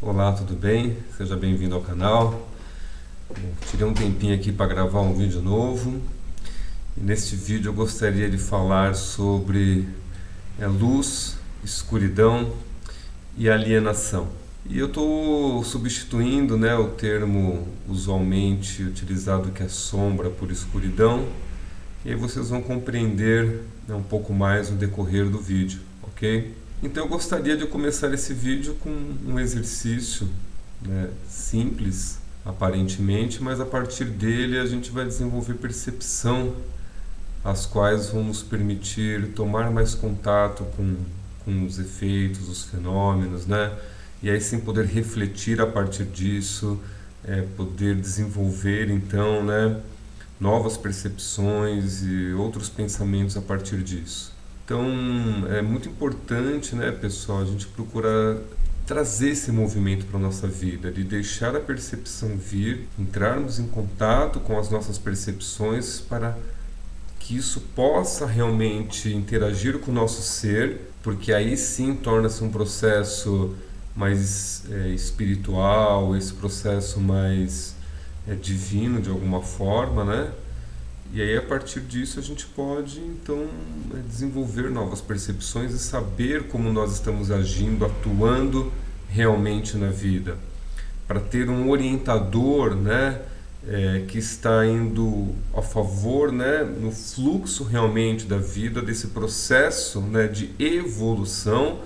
Olá, tudo bem? Seja bem-vindo ao canal. Tirei um tempinho aqui para gravar um vídeo novo. E neste vídeo eu gostaria de falar sobre luz, escuridão e alienação. E eu estou substituindo, o termo usualmente utilizado que é sombra por escuridão. E aí vocês vão compreender, um pouco mais no decorrer do vídeo, ok? Então eu gostaria de começar esse vídeo com um exercício, simples, aparentemente, mas a partir dele a gente vai desenvolver percepção, as quais vão nos permitir tomar mais contato com os efeitos, os fenômenos, e aí sim poder refletir a partir disso, poder desenvolver então, novas percepções e outros pensamentos a partir disso. Então é muito importante, pessoal, a gente procurar trazer esse movimento para a nossa vida, de deixar a percepção vir, entrarmos em contato com as nossas percepções para que isso possa realmente interagir com o nosso ser, porque aí sim torna-se um processo mais espiritual, esse processo mais divino de alguma forma, E aí a partir disso a gente pode então desenvolver novas percepções e saber como nós estamos agindo, atuando realmente na vida, para ter um orientador, que está indo a favor, no fluxo realmente da vida, desse processo, de evolução,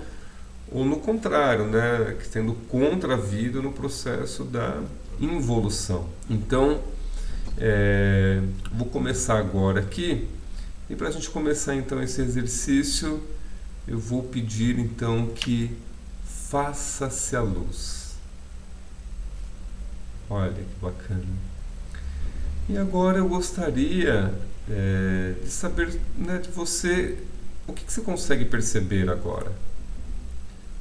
ou no contrário, que estando contra a vida no processo da involução. Então vou começar agora aqui, e para a gente começar então esse exercício, eu vou pedir então que faça-se a luz. Olha que bacana. E agora eu gostaria de saber, de você, o que você consegue perceber agora?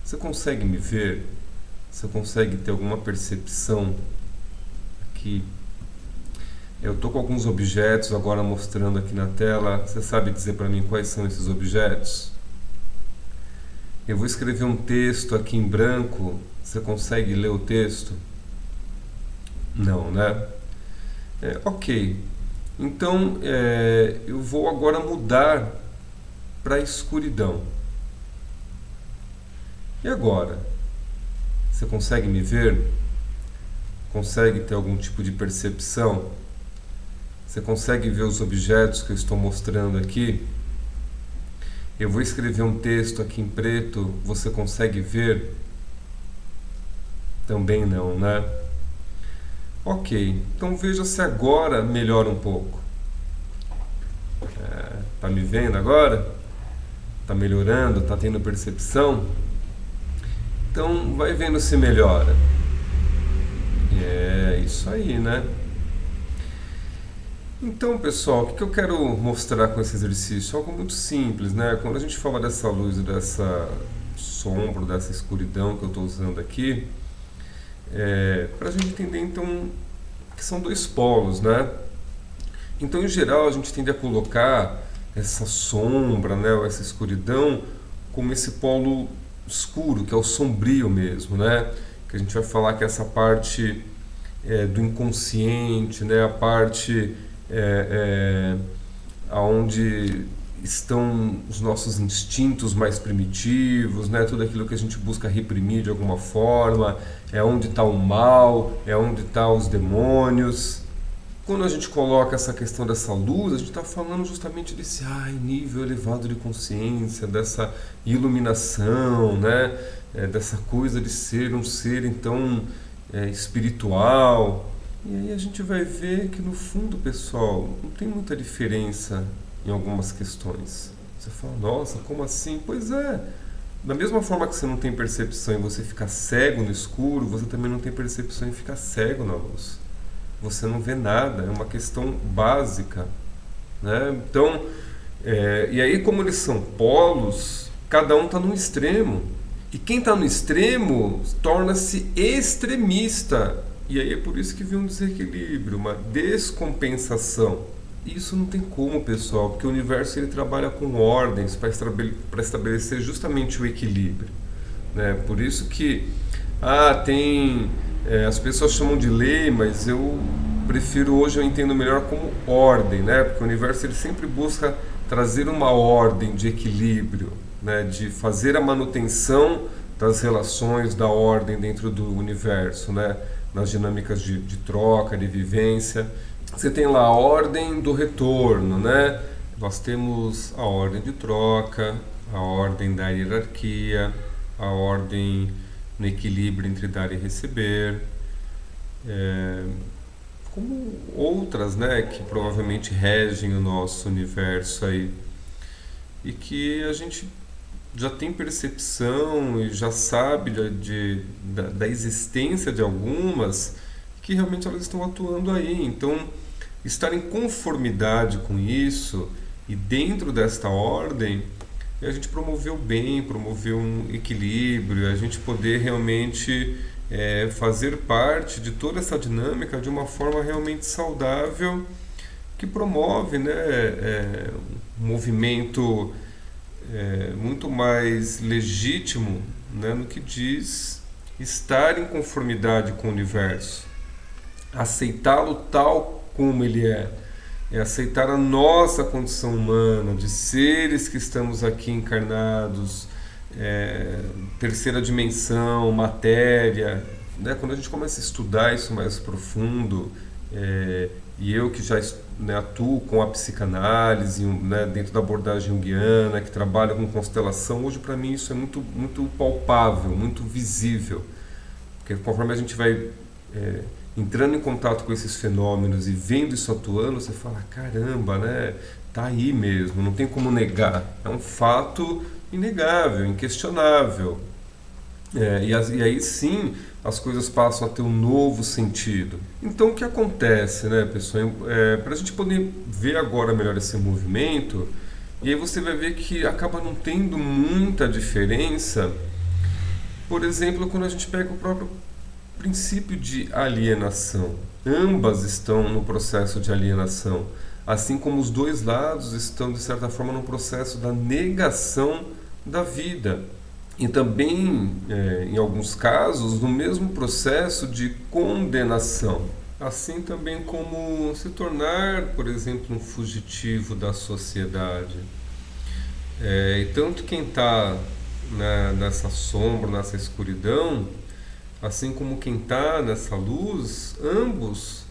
Você consegue me ver? Você consegue ter alguma percepção aqui? Eu estou com alguns objetos agora mostrando aqui na tela. Você sabe dizer para mim quais são esses objetos? Eu vou escrever um texto aqui em branco. Você consegue ler o texto? Não, né? Ok. Então, eu vou agora mudar para a escuridão. E agora? Você consegue me ver? Consegue ter algum tipo de percepção? Você consegue ver os objetos que eu estou mostrando aqui? Eu vou escrever um texto aqui em preto, você consegue ver? Também não, né? Ok, então veja se agora melhora um pouco. Tá me vendo agora? Tá melhorando? Tá tendo percepção? Então vai vendo se melhora. É isso aí, Então, pessoal, o que eu quero mostrar com esse exercício? Algo muito simples, Quando a gente fala dessa luz e dessa sombra, dessa escuridão que eu estou usando aqui, para a gente entender, então, que são dois polos, Então, em geral, a gente tende a colocar essa sombra, ou essa escuridão, como esse polo escuro, que é o sombrio mesmo, Que a gente vai falar que é essa parte do inconsciente, a parte aonde estão os nossos instintos mais primitivos, tudo aquilo que a gente busca reprimir de alguma forma, é onde está o mal, é onde estão os demônios. Quando a gente coloca essa questão dessa luz, a gente está falando justamente desse nível elevado de consciência, dessa iluminação, dessa coisa de ser um ser então espiritual. E aí a gente vai ver que no fundo, pessoal, não tem muita diferença em algumas questões. Você fala, nossa, como assim? Pois é, da mesma forma que você não tem percepção em você ficar cego no escuro, você também não tem percepção em ficar cego na luz. Você não vê nada, é uma questão básica, Então, e aí como eles são polos, cada um está num extremo. E quem está no extremo torna-se extremista. E aí é por isso que vem um desequilíbrio, uma descompensação. Isso não tem como, pessoal, porque o universo ele trabalha com ordens para estabelecer justamente o equilíbrio. Por isso que Tem. As pessoas chamam de lei, mas eu prefiro hoje, eu entendo melhor como ordem, né? Porque o universo ele sempre busca trazer uma ordem de equilíbrio, né? De fazer a manutenção das relações da ordem dentro do universo, né? Nas dinâmicas de troca, de vivência. Você tem lá a ordem do retorno, né? Nós temos a ordem de troca, a ordem da hierarquia, a ordem no equilíbrio entre dar e receber, como outras, né, que provavelmente regem o nosso universo aí e que a gente já tem percepção e já sabe da existência de algumas que realmente elas estão atuando aí. Então, estar em conformidade com isso e dentro desta ordem a gente promover o bem, promover um equilíbrio, a gente poder realmente fazer parte de toda essa dinâmica de uma forma realmente saudável que promove, né, um movimento muito mais legítimo, né, no que diz estar em conformidade com o universo, aceitá-lo tal como ele é aceitar a nossa condição humana, de seres que estamos aqui encarnados, terceira dimensão, matéria, né? Quando a gente começa a estudar isso mais profundo, e eu que já, né, atuo com a psicanálise, né, dentro da abordagem junguiana, que trabalho com constelação, hoje para mim isso é muito, muito palpável, muito visível, porque conforme a gente vai entrando em contato com esses fenômenos e vendo isso atuando, você fala, caramba, né? Tá aí mesmo, não tem como negar. É um fato inegável, inquestionável. E aí sim as coisas passam a ter um novo sentido. Então o que acontece, né, pessoal? Para a gente poder ver agora melhor esse movimento, e aí você vai ver que acaba não tendo muita diferença, por exemplo, quando a gente pega o próprio princípio de alienação. Ambas estão no processo de alienação, assim como os dois lados estão, de certa forma, no processo da negação da vida. E também, em alguns casos, no mesmo processo de condenação. Assim também como se tornar, por exemplo, um fugitivo da sociedade. E tanto quem está, né, nessa sombra, nessa escuridão, assim como quem está nessa luz, ambos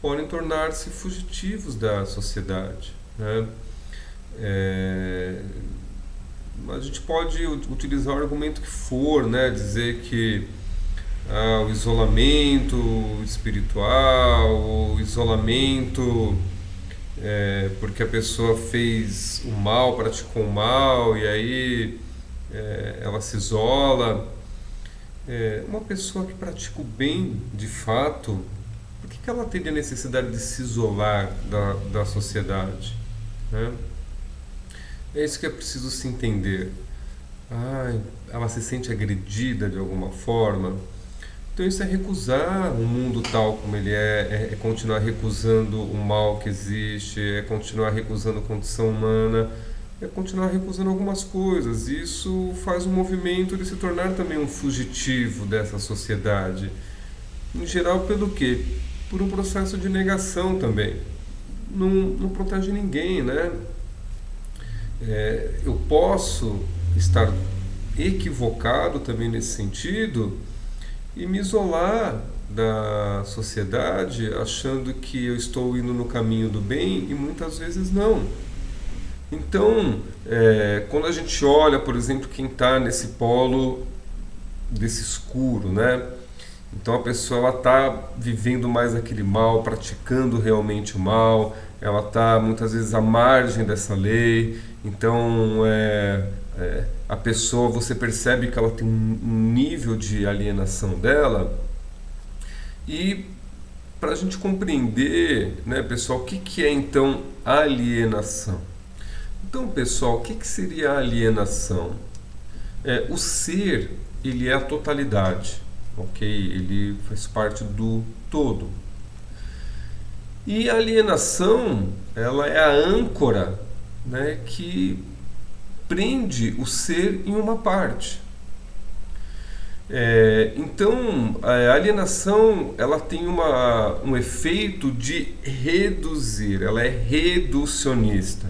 podem tornar-se fugitivos da sociedade, né? A gente pode utilizar o argumento que for, né? Dizer que o isolamento espiritual, o isolamento porque a pessoa fez o mal, praticou o mal, e aí ela se isola. Uma pessoa que pratica o bem de fato, por que ela teria necessidade de se isolar da sociedade, né? É isso que é preciso se entender. Ela se sente agredida de alguma forma. Então isso é recusar o mundo tal como ele é continuar recusando o mal que existe, é continuar recusando a condição humana, é continuar recusando algumas coisas. Isso faz um movimento de se tornar também um fugitivo dessa sociedade. Em geral, pelo quê? Por um processo de negação também. Não protege ninguém, né? Eu posso estar equivocado também nesse sentido e me isolar da sociedade achando que eu estou indo no caminho do bem e muitas vezes não. Então, quando a gente olha, por exemplo, quem está nesse polo desse escuro, né? Então a pessoa está vivendo mais aquele mal, praticando realmente o mal, ela está muitas vezes à margem dessa lei. Então a pessoa, você percebe que ela tem um nível de alienação dela. E para a gente compreender, né, pessoal, o que é então alienação? Então, pessoal, o que seria a alienação? O ser, ele é a totalidade, ok? Ele faz parte do todo. E a alienação, ela é a âncora, né, que prende o ser em uma parte. Então, a alienação ela tem um efeito de reduzir, ela é reducionista.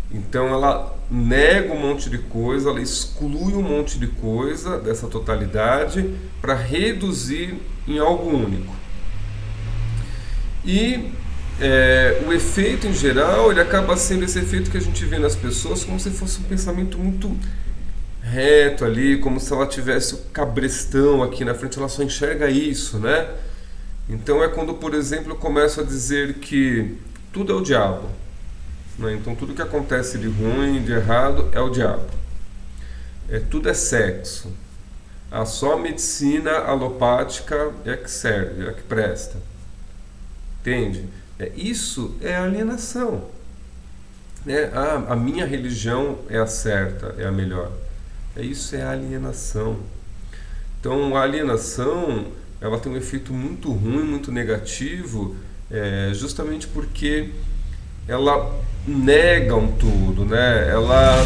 Então, ela nega um monte de coisa, ela exclui um monte de coisa dessa totalidade para reduzir em algo único. E o efeito em geral, ele acaba sendo esse efeito que a gente vê nas pessoas como se fosse um pensamento muito reto ali, como se ela tivesse o cabrestão aqui na frente, ela só enxerga isso, né? Então é quando, por exemplo, eu começo a dizer que tudo é o diabo, né? Então tudo que acontece de ruim, de errado, é o diabo. Tudo é sexo. Só a medicina alopática é que serve, é que presta. Entende? Isso é alienação. A minha religião é a certa, é a melhor. Isso é alienação. Então a alienação ela tem um efeito muito ruim, muito negativo, justamente porque ela nega um tudo, né? Ela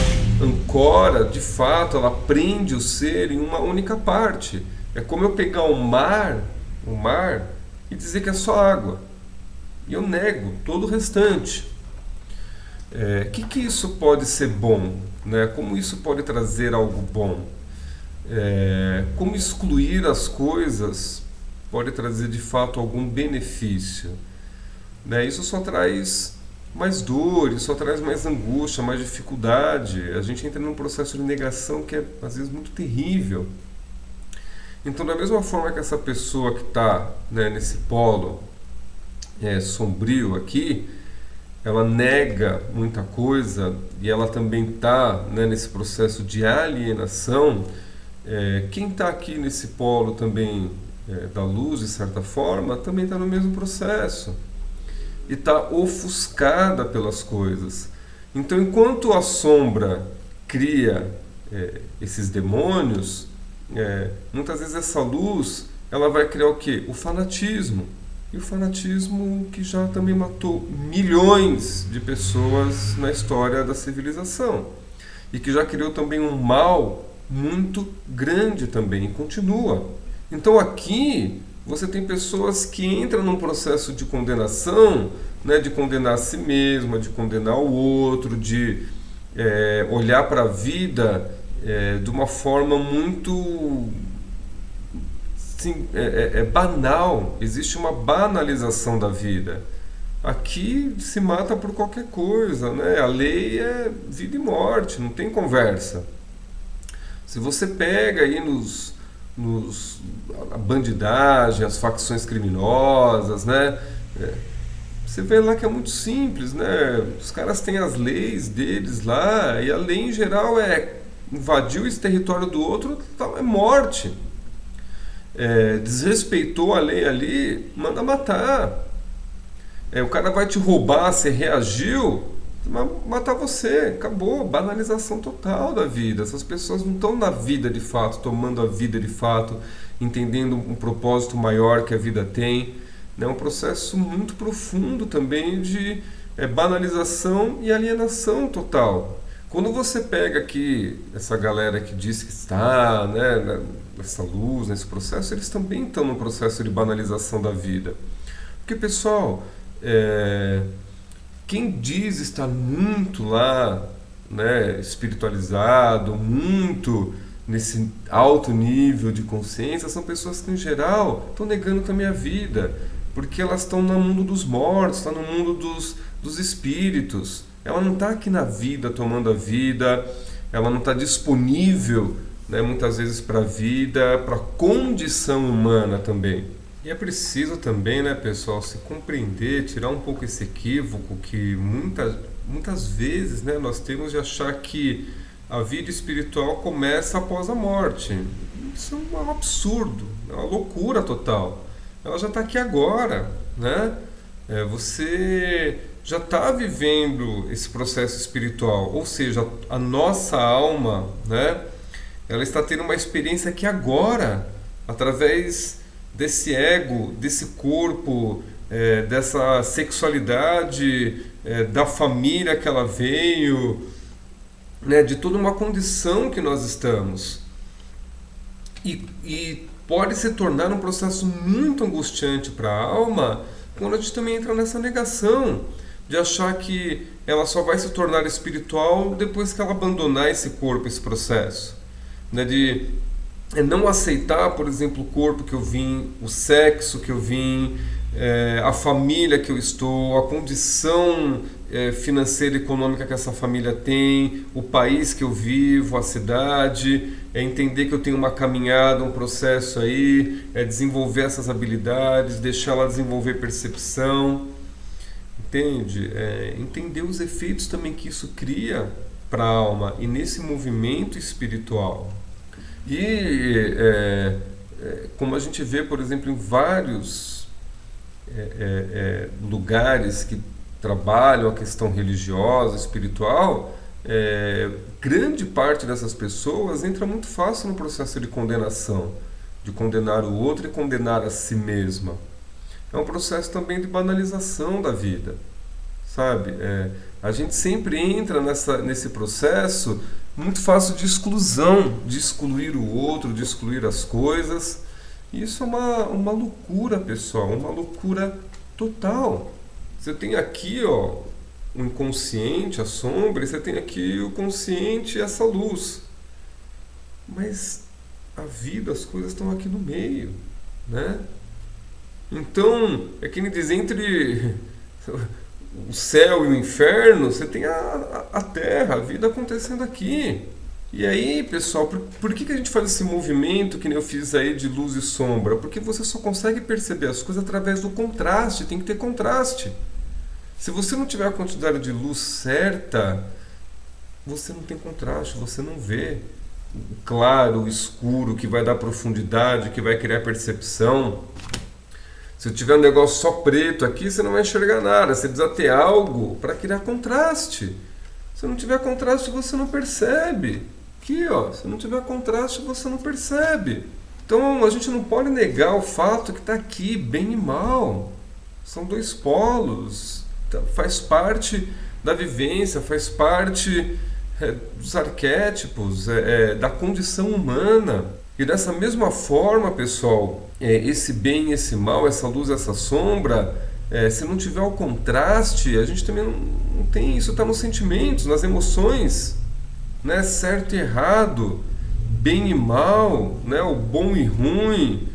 ancora, de fato, ela prende o ser em uma única parte. É como eu pegar o mar, e dizer que é só água. E eu nego todo o restante. Que isso pode ser bom? Né? Como isso pode trazer algo bom? Como excluir as coisas pode trazer de fato algum benefício? Né? Isso só traz mais dor, isso só traz mais angústia, mais dificuldade. A gente entra num processo de negação que é às vezes muito terrível. Então, da mesma forma que essa pessoa que está, né, nesse polo sombrio aqui, ela nega muita coisa e ela também está, né, nesse processo de alienação. Quem está aqui nesse polo também da luz, de certa forma, também está no mesmo processo e está ofuscada pelas coisas. Então, enquanto a sombra cria esses demônios, muitas vezes essa luz ela vai criar o quê? O fanatismo. E o fanatismo que já também matou milhões de pessoas na história da civilização. E que já criou também um mal muito grande também, e continua. Então aqui você tem pessoas que entram num processo de condenação, né, de condenar a si mesma, de condenar o outro, de olhar para a vida de uma forma muito... banal, existe uma banalização da vida. Aqui se mata por qualquer coisa, né? A lei é vida e morte, não tem conversa. Se você pega aí a bandidagem, as facções criminosas, né? Você vê lá que é muito simples, né? Os caras têm as leis deles lá, e a lei em geral invadiu esse território do outro, é morte. Desrespeitou a lei ali, manda matar. O cara vai te roubar, você reagiu, vai matar você, acabou, banalização total da vida. Essas pessoas não estão na vida de fato, tomando a vida de fato, entendendo um propósito maior que a vida tem. É um processo muito profundo também de banalização e alienação total. Quando você pega aqui essa galera que diz que está, né, nessa luz, nesse processo, eles também estão num processo de banalização da vida. Porque, pessoal, quem diz estar muito lá, né, espiritualizado, muito nesse alto nível de consciência, são pessoas que, em geral, estão negando também a vida, porque elas estão no mundo dos mortos, estão no mundo dos espíritos. Ela não está aqui na vida, tomando a vida, ela não está disponível, né, muitas vezes para a vida, para a condição humana também. E é preciso também, né, pessoal, se compreender, tirar um pouco esse equívoco que muitas vezes, né, nós temos de achar que a vida espiritual começa após a morte. Isso é um absurdo, é uma loucura total. Ela já está aqui agora, né? Você já está vivendo esse processo espiritual, ou seja, a nossa alma, né, ela está tendo uma experiência aqui agora, através desse ego, desse corpo, dessa sexualidade, da família que ela veio, né, de toda uma condição que nós estamos. E pode se tornar um processo muito angustiante para a alma quando a gente também entra nessa negação de achar que ela só vai se tornar espiritual depois que ela abandonar esse corpo, esse processo, né? De não aceitar, por exemplo, o corpo que eu vim, o sexo que eu vim, a família que eu estou, a condição financeira e econômica que essa família tem, o país que eu vivo, a cidade, entender que eu tenho uma caminhada, um processo aí, desenvolver essas habilidades, deixar ela desenvolver percepção, entende? Entender os efeitos também que isso cria para a alma e nesse movimento espiritual. E como a gente vê, por exemplo, em vários lugares que trabalham a questão religiosa, espiritual, grande parte dessas pessoas entra muito fácil no processo de condenação, de condenar o outro e condenar a si mesma. É um processo também de banalização da vida, sabe? A gente sempre entra nesse processo muito fácil de exclusão, de excluir o outro, de excluir as coisas. E isso é uma loucura, pessoal, uma loucura total. Você tem aqui, ó, o inconsciente, a sombra, e você tem aqui o consciente e essa luz. Mas a vida, as coisas estão aqui no meio, né? Então, é que ele diz, entre o céu e o inferno, você tem a terra, a vida acontecendo aqui. E aí, pessoal, por que a gente faz esse movimento que nem eu fiz aí de luz e sombra? Porque você só consegue perceber as coisas através do contraste, tem que ter contraste. Se você não tiver a quantidade de luz certa, você não tem contraste, você não vê o claro, o escuro, que vai dar profundidade, que vai criar percepção. Se tiver um negócio só preto aqui, você não vai enxergar nada. Você precisa ter algo para criar contraste. Se não tiver contraste, você não percebe. Aqui, ó, se não tiver contraste, você não percebe. Então, a gente não pode negar o fato que está aqui, bem e mal. São dois polos. Faz parte da vivência, faz parte dos arquétipos, da condição humana. E dessa mesma forma, pessoal, esse bem e esse mal, essa luz e essa sombra, se não tiver o contraste, a gente também não tem. Isso está nos sentimentos, nas emoções, né? Certo e errado, bem e mal, né? O bom e ruim,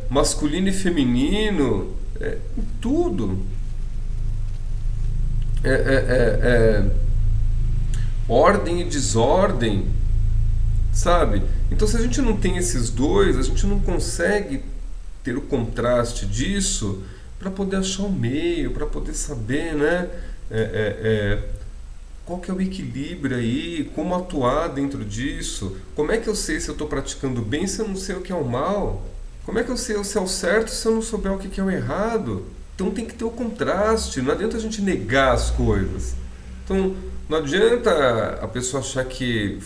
masculino e feminino, tudo. Ordem e desordem, sabe? Então, se a gente não tem esses dois, a gente não consegue ter o contraste disso para poder achar o meio, para poder saber, né? Qual que é o equilíbrio aí, como atuar dentro disso. Como é que eu sei se eu estou praticando bem se eu não sei o que é o mal? Como é que eu sei se é o certo se eu não souber o que é o errado? Então tem que ter o contraste, não adianta a gente negar as coisas. Então não adianta a pessoa achar que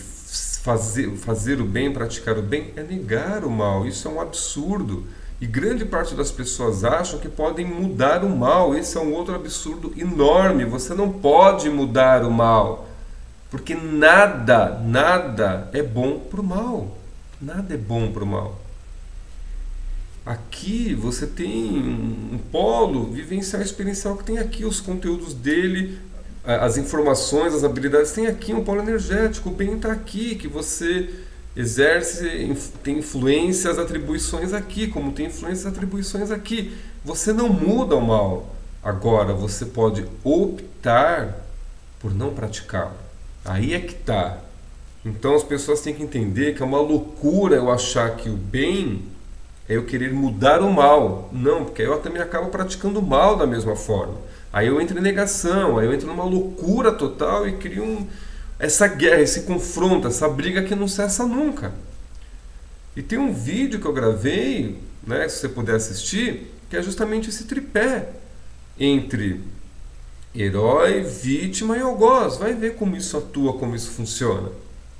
fazer o bem, praticar o bem, é negar o mal. Isso é um absurdo. E grande parte das pessoas acham que podem mudar o mal. Esse é um outro absurdo enorme. Você não pode mudar o mal. Porque nada é bom para o mal. Nada é bom para o mal. Aqui você tem um polo vivencial e experiencial que tem aqui os conteúdos dele, as informações, as habilidades, tem aqui um polo energético, o bem está aqui, que você exerce, tem influências, atribuições aqui, como tem influências, atribuições aqui. Você não muda o mal. Agora, você pode optar por não praticá-lo. Aí é que está. Então as pessoas têm que entender que é uma loucura eu achar que o bem é eu querer mudar o mal. Não, porque aí eu também acabo praticando o mal da mesma forma. Aí eu entro em negação, aí eu entro numa loucura total e crio essa guerra, esse confronto, essa briga que não cessa nunca. E tem um vídeo que eu gravei, né, se você puder assistir, que é justamente esse tripé entre herói, vítima e algoz. Vai ver como isso atua, como isso funciona.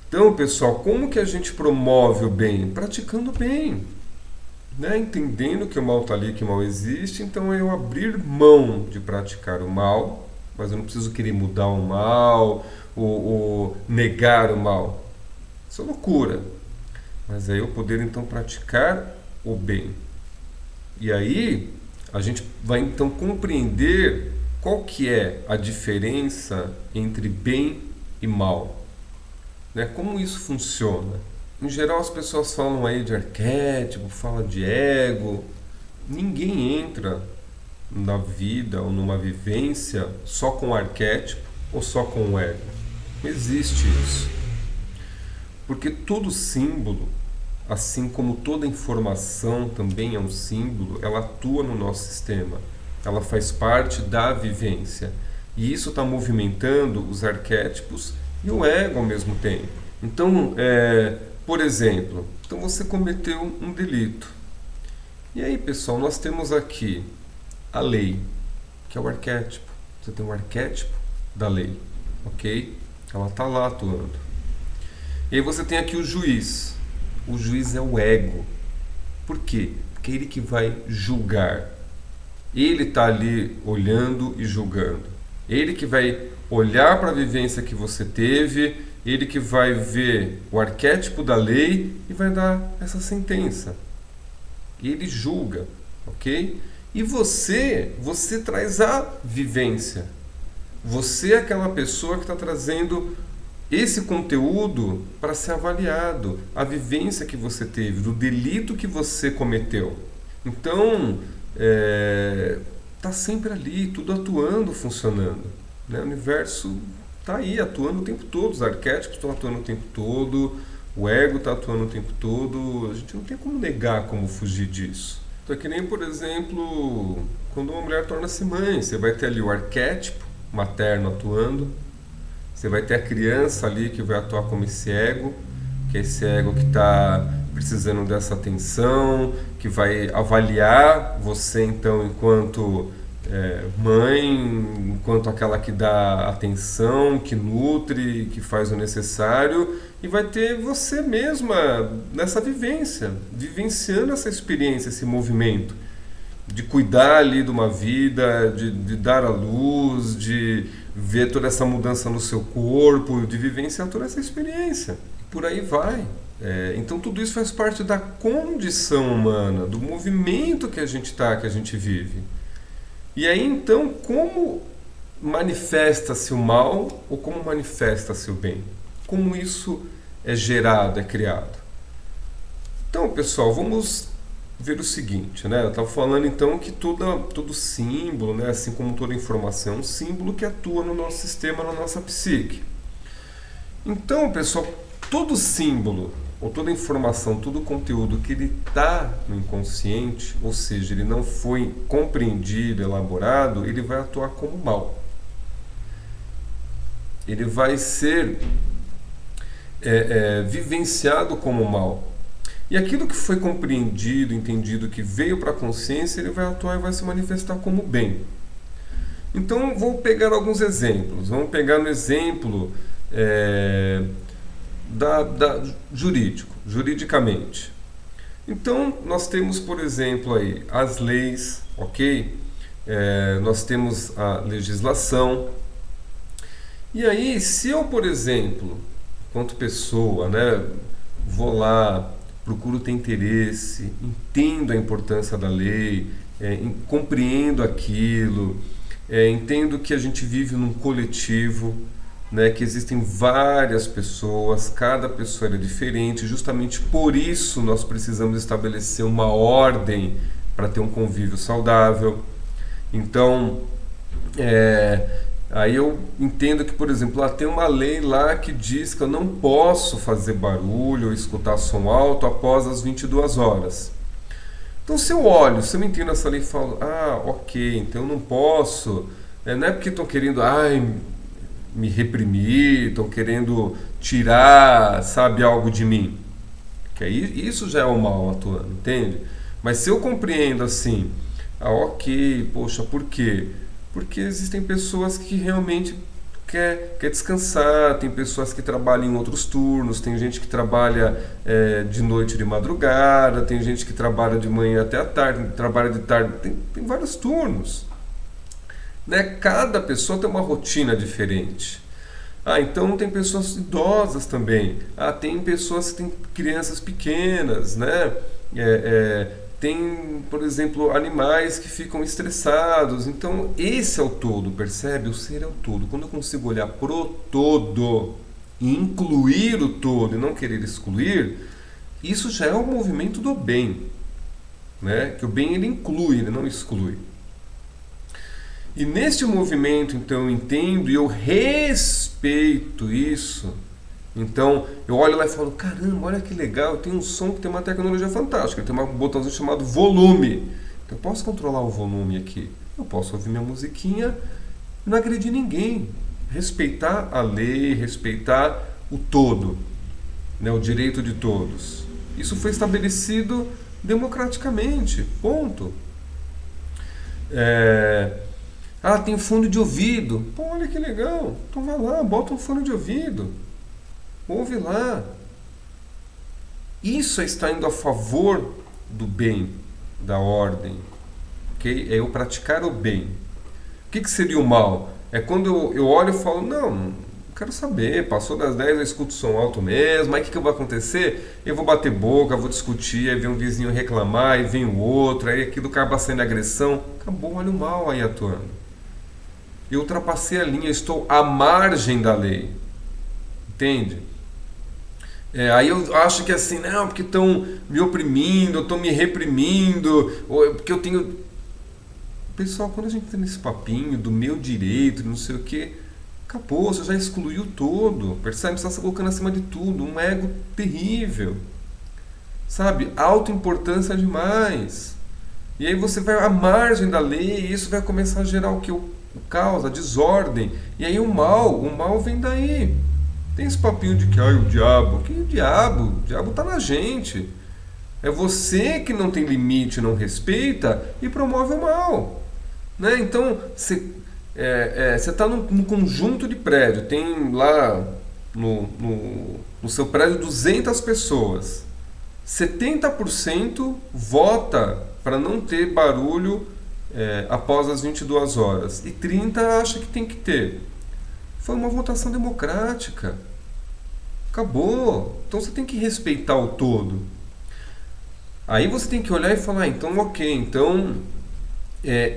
Então, pessoal, como que a gente promove o bem? Praticando o bem. Né? Entendendo que o mal está ali, que o mal existe, então é eu abrir mão de praticar o mal, mas eu não preciso querer mudar o mal ou negar o mal. Isso é loucura. mas aí eu poder então praticar o bem. E aí a gente vai então compreender qual que é a diferença entre bem e mal, né? Como isso funciona. Em geral as pessoas falam aí de arquétipo, falam de ego. Ninguém entra na vida ou numa vivência só com o arquétipo ou só com o ego. Não existe isso. Porque todo símbolo, assim como toda informação também é um símbolo, ela atua no nosso sistema. Ela faz parte da vivência. E isso está movimentando os arquétipos e o ego ao mesmo tempo. Então, por exemplo, então você cometeu um delito. E aí, pessoal, nós temos aqui a lei, que é o arquétipo. Você tem um arquétipo da lei, ok? Ela está lá atuando. E aí você tem aqui o juiz. O juiz é o ego. Por quê? Porque é ele que vai julgar. Ele está ali olhando e julgando. Ele que vai olhar para a vivência que você teve, ele que vai ver o arquétipo da lei e vai dar essa sentença. Ele julga, ok? E você traz a vivência. Você é aquela pessoa que está trazendo esse conteúdo para ser avaliado, a vivência que você teve, do delito que você cometeu. Então, está sempre ali, tudo atuando, funcionando, né? O universo está aí, atuando o tempo todo, os arquétipos estão atuando o tempo todo, o ego está atuando o tempo todo, a gente não tem como negar, como fugir disso. Então é que nem, por exemplo, quando uma mulher torna-se mãe, você vai ter ali o arquétipo materno atuando, você vai ter a criança ali que vai atuar como esse ego, que é esse ego que está precisando dessa atenção, que vai avaliar você então enquanto mãe, enquanto aquela que dá atenção, que nutre, que faz o necessário, e vai ter você mesma nessa vivência, vivenciando essa experiência, esse movimento, de cuidar ali de uma vida, de dar à luz, de ver toda essa mudança no seu corpo, de vivenciar toda essa experiência. Por aí vai. Então tudo isso faz parte da condição humana, do movimento que a gente está, que a gente vive. E aí então, como manifesta-se o mal ou como manifesta-se o bem? Como isso é gerado, é criado? Então, pessoal, vamos ver o seguinte, né? Eu estava falando então que todo símbolo, né, assim como toda informação, é um símbolo que atua no nosso sistema, na nossa psique. Então, pessoal, todo símbolo ou toda informação, todo conteúdo que ele está no inconsciente, ou seja, ele não foi compreendido, elaborado, ele vai atuar como mal. Ele vai ser vivenciado como mal. E aquilo que foi compreendido, entendido, que veio para a consciência, ele vai atuar e vai se manifestar como bem. Então, vou pegar alguns exemplos. Vamos pegar no exemplo juridicamente. Então, nós temos, por exemplo, aí as leis, ok? Nós temos a legislação. E aí, se eu, por exemplo, enquanto pessoa, né, vou lá, procuro ter interesse, entendo a importância da lei, compreendo aquilo, entendo que a gente vive num coletivo, né, que existem várias pessoas, cada pessoa é diferente, justamente por isso nós precisamos estabelecer uma ordem para ter um convívio saudável. Então, aí eu entendo que, por exemplo, tem uma lei lá que diz que eu não posso fazer barulho ou escutar som alto após as 22 horas. Então, se eu entendo essa lei e falo, ok, então eu não posso, não é porque estão querendo me reprimir, estão querendo tirar, sabe, algo de mim. Que aí, isso já é o mal atuando, entende? Mas se eu compreendo assim, ok, poxa, por quê? Porque existem pessoas que realmente quer descansar, tem pessoas que trabalham em outros turnos, tem gente que trabalha de noite e de madrugada, tem gente que trabalha de manhã até a tarde, trabalha de tarde, tem vários turnos. Né? Cada pessoa tem uma rotina diferente. Ah, então tem pessoas idosas também. Ah, tem pessoas que têm crianças pequenas, né? Tem, por exemplo, animais que ficam estressados. Então, esse é o todo, percebe? O ser é o todo. Quando eu consigo olhar pro todo e incluir o todo e não querer excluir, isso já é o movimento do bem, né? Que o bem ele inclui, ele não exclui. E neste movimento, então, eu entendo e eu respeito isso. Então, eu olho lá e falo, caramba, olha que legal, tem um som que tem uma tecnologia fantástica, tem um botãozinho chamado volume. Então, eu posso controlar o volume aqui. Eu posso ouvir minha musiquinha e não agredir ninguém. Respeitar a lei, respeitar o todo, né, o direito de todos. Isso foi estabelecido democraticamente, ponto. Ah, tem fone de ouvido. Pô, olha que legal. Então vai lá, bota um fone de ouvido. Ouve lá. Isso é estar indo a favor do bem, da ordem. Okay? É eu praticar o bem. O que seria o mal? É quando eu olho e falo, não quero saber, passou das 10, eu escuto som alto mesmo, aí o que vai acontecer? Eu vou bater boca, vou discutir, aí vem um vizinho reclamar, aí vem o outro, aí aquilo acaba sendo agressão. Acabou, olha o mal aí atuando. Eu ultrapassei a linha, estou à margem da lei. Entende? Aí eu acho que assim, não, porque estão me oprimindo, estão me reprimindo, ou porque eu tenho... Pessoal, quando a gente tem esse papinho do meu direito, não sei o que, acabou, você já excluiu todo, percebe? Você está se colocando acima de tudo, um ego terrível, sabe? Autoimportância demais. E aí você vai à margem da lei e isso vai começar a gerar o que? O caos, a desordem. E aí o mal vem daí. Tem esse papinho de que, o diabo, que diabo? O diabo está na gente. É você que não tem limite, não respeita e promove o mal. Né? Então, você está num conjunto de prédio, tem lá no seu prédio 200 pessoas. 70% vota para não ter barulho após as 22 horas e 30% acha que tem que ter. Foi uma votação democrática. Acabou. Então você tem que respeitar o todo. Aí você tem que olhar e falar, então ok, então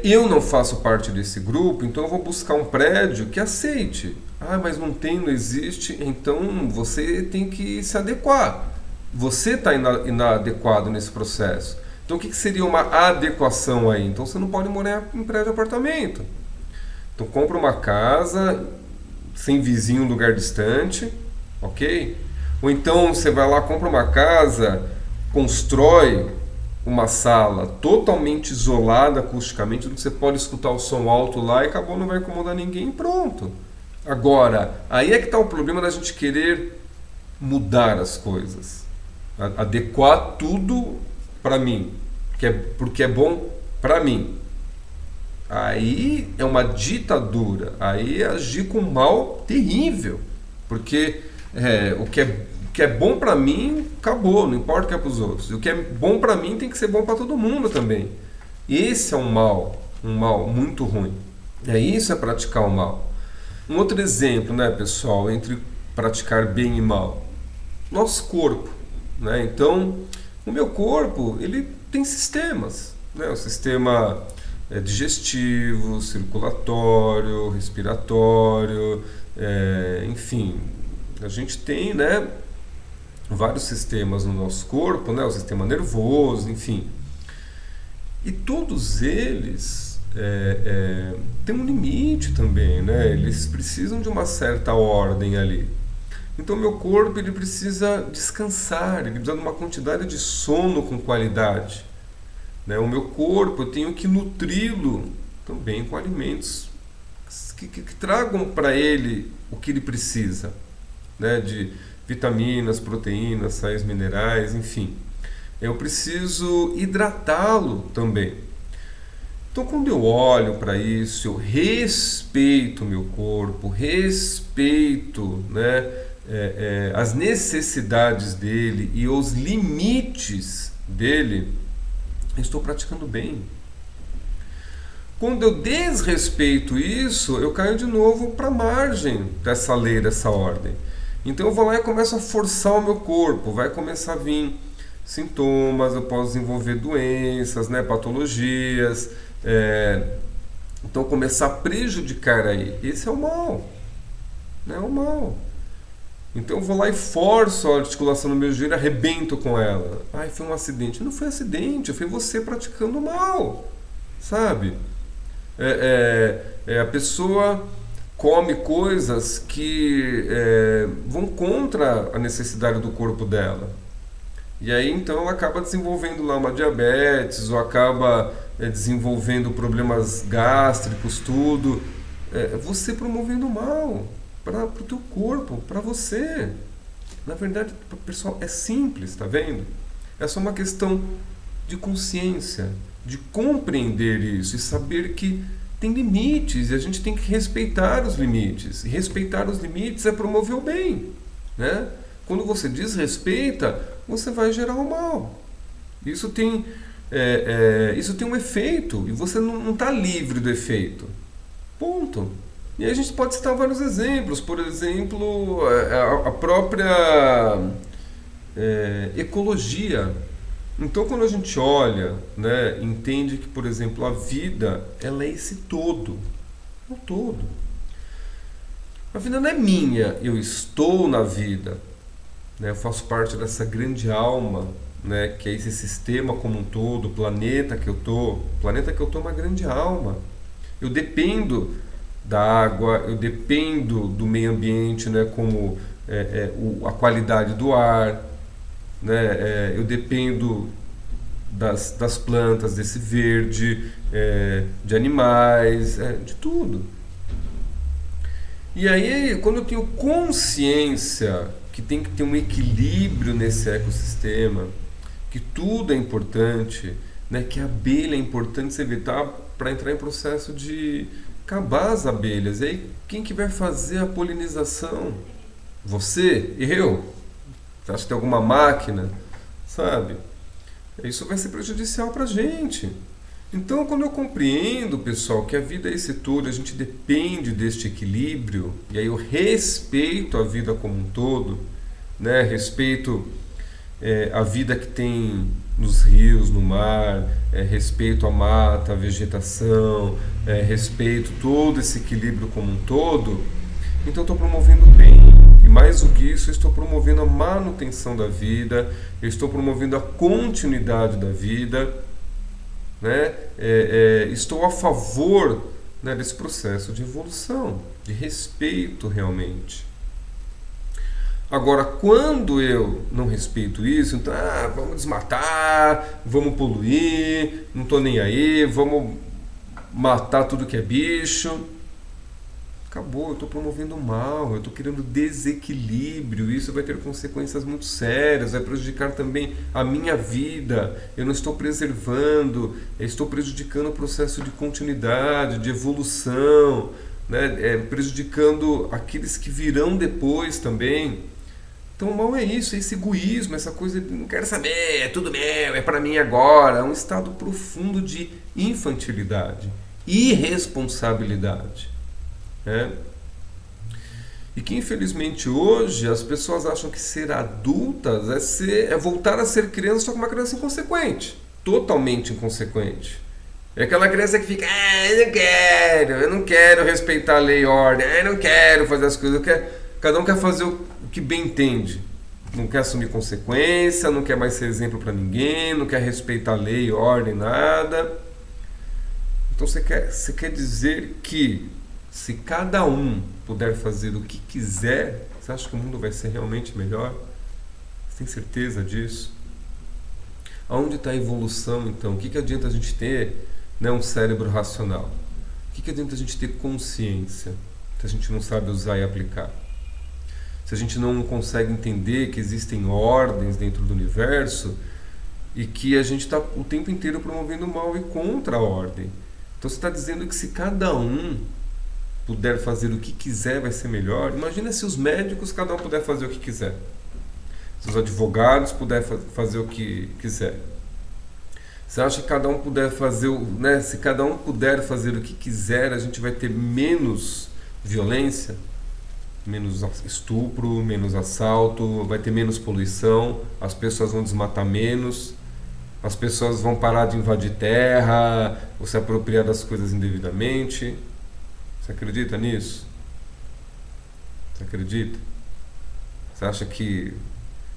eu não faço parte desse grupo, então eu vou buscar um prédio que aceite. Ah, mas não tem, não existe, então você tem que se adequar. Você está inadequado nesse processo. Então o que seria uma adequação aí? Então você não pode morar em prédio de apartamento. Então compra uma casa sem vizinho, um lugar distante, ok? Ou então você vai lá, compra uma casa, constrói uma sala totalmente isolada acusticamente, onde você pode escutar o som alto lá e acabou, não vai incomodar ninguém e pronto. Agora, aí é que está o problema da gente querer mudar as coisas, adequar tudo para mim, porque é bom para mim. Aí é uma ditadura, aí é agir com mal terrível, porque o que é bom para mim acabou, não importa o que é para os outros. E o que é bom para mim tem que ser bom para todo mundo também. Esse é um mal muito ruim. Isso é praticar o mal. Um outro exemplo, né, pessoal, entre praticar bem e mal, nosso corpo, né? Então, o meu corpo ele tem sistemas, né? O sistema digestivo, circulatório, respiratório, enfim, a gente tem, né, vários sistemas no nosso corpo, né, o sistema nervoso, enfim, e todos eles têm um limite também, né? Eles precisam de uma certa ordem ali. Então meu corpo ele precisa descansar, ele precisa de uma quantidade de sono com qualidade. O meu corpo, eu tenho que nutri-lo também com alimentos que tragam para ele o que ele precisa, né? De vitaminas, proteínas, sais minerais, enfim. Eu preciso hidratá-lo também. Então, quando eu olho para isso, eu respeito o meu corpo, respeito, né, as necessidades dele e os limites dele, estou praticando bem. Quando eu desrespeito isso, eu caio de novo para a margem dessa lei, dessa ordem. Então eu vou lá e começo a forçar o meu corpo, vai começar a vir sintomas, eu posso desenvolver doenças, né, patologias, então começar a prejudicar aí. Esse é o mal, né, é o mal. Então eu vou lá e forço a articulação no meu joelho, arrebento com ela. Ai, foi um acidente. Não foi acidente, foi você praticando mal, sabe? A pessoa come coisas que vão contra a necessidade do corpo dela. E aí então ela acaba desenvolvendo lá uma diabetes, ou acaba desenvolvendo problemas gástricos, tudo. Você promovendo mal para o teu corpo, para você. Na verdade, pessoal, é simples, tá vendo? É só uma questão de consciência, de compreender isso e saber que tem limites e a gente tem que respeitar os limites. E respeitar os limites é promover o bem, né? Quando você desrespeita, você vai gerar o mal. Isso tem um efeito e você não está livre do efeito. Ponto. E aí a gente pode citar vários exemplos. Por exemplo, a própria ecologia. Então, quando a gente olha, né, entende que, por exemplo, a vida, ela é esse todo. É o todo. A vida não é minha, eu estou na vida. Né, eu faço parte dessa grande alma, né, que é esse sistema como um todo, o planeta que eu estou. O planeta que eu estou é uma grande alma. Eu dependo da água, eu dependo do meio ambiente, né, como a qualidade do ar, né, eu dependo das plantas, desse verde, de animais, de tudo. E aí, quando eu tenho consciência que tem que ter um equilíbrio nesse ecossistema, que tudo é importante, né, que a abelha é importante se evitar para entrar em processo de acabar as abelhas. E aí, quem que vai fazer a polinização? Você? Eu? Você acha que tem alguma máquina? Sabe? Isso vai ser prejudicial para a gente. Então, quando eu compreendo, pessoal, que a vida é esse todo, a gente depende deste equilíbrio, e aí eu respeito a vida como um todo, né? Respeito a vida que tem nos rios, no mar, respeito a mata, a vegetação, respeito todo esse equilíbrio como um todo, então eu estou promovendo o bem. E mais do que isso, eu estou promovendo a manutenção da vida, eu estou promovendo a continuidade da vida, né? Estou a favor, né, desse processo de evolução, de respeito realmente. Agora, quando eu não respeito isso, então, vamos desmatar, vamos poluir, não estou nem aí, vamos matar tudo que é bicho. Acabou, eu estou promovendo mal, eu estou criando desequilíbrio, isso vai ter consequências muito sérias, vai prejudicar também a minha vida, eu não estou preservando, eu estou prejudicando o processo de continuidade, de evolução, né? Prejudicando aqueles que virão depois também. Então o mal é isso, é esse egoísmo, essa coisa de não quero saber, é tudo meu, é para mim agora, é um estado profundo de infantilidade, irresponsabilidade. E que infelizmente hoje as pessoas acham que ser adultas é voltar a ser criança, só que uma criança inconsequente, totalmente inconsequente. É aquela criança que fica, eu não quero respeitar a lei e ordem, eu não quero fazer as coisas, cada um quer fazer o que bem entende, não quer assumir consequência, não quer mais ser exemplo para ninguém, não quer respeitar a lei, ordem, nada. Então você quer dizer que se cada um puder fazer o que quiser, você acha que o mundo vai ser realmente melhor? Você tem certeza disso? Aonde está a evolução, então? O que adianta a gente ter, né, um cérebro racional? O que adianta a gente ter consciência se a gente não sabe usar e aplicar? Se a gente não consegue entender que existem ordens dentro do universo e que a gente está o tempo inteiro promovendo o mal e contra a ordem. Então você está dizendo que se cada um puder fazer o que quiser, vai ser melhor. Imagina se os médicos, cada um puder fazer o que quiser. Se os advogados puderem fazer o que quiser. Você acha que cada um puder fazer, né? Se cada um puder fazer o que quiser, a gente vai ter menos violência, menos estupro, menos assalto, vai ter menos poluição, as pessoas vão desmatar menos, as pessoas vão parar de invadir terra ou se apropriar das coisas indevidamente. Você acredita nisso? Você acredita? Você acha que